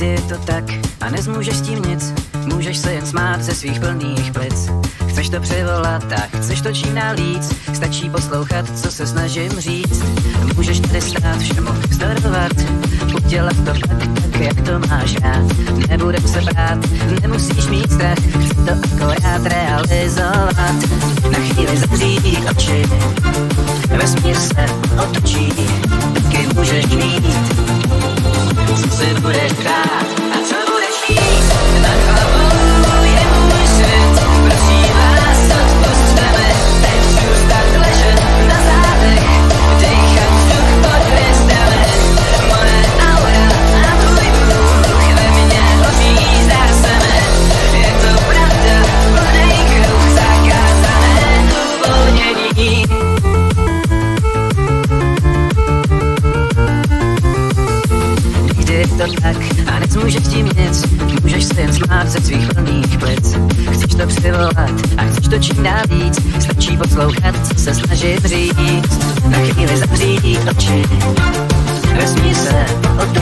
je to tak a nezmůžeš s tím nic, můžeš se jen smát ze svých plných plic. Chceš to přivolat a chceš to čím dál víc, stačí poslouchat, co se snažím říct. Můžeš tady stát, všemu vzdorovat, udělat to tak, jak to máš rád. Nebudem se brát, nemusíš mít strach, chci to akorát realizovat. Na chvíli zavřít oči, vesmír se otočí, taky můžeš mít, co si budeš brát a co budeš mít. Nad hlavou je můj svět, prosím vás, odpusteme, teď zůstat ležet na zádech, dýchat vzduch pod hvězdami. Moje aura a tvůj bůh ve mně hoří, zdá se mi, je to pravda, plnej kruh, zakázané uvolnění. Je to tak a nezmůžeš tím nic, můžeš se jen smát ze svých plných plic. Chceš to přivolat a chceš to čím dál víc, stačí poslouchat, co se snažím říct. Na chvíli zavřít oči, vesmír se otočí.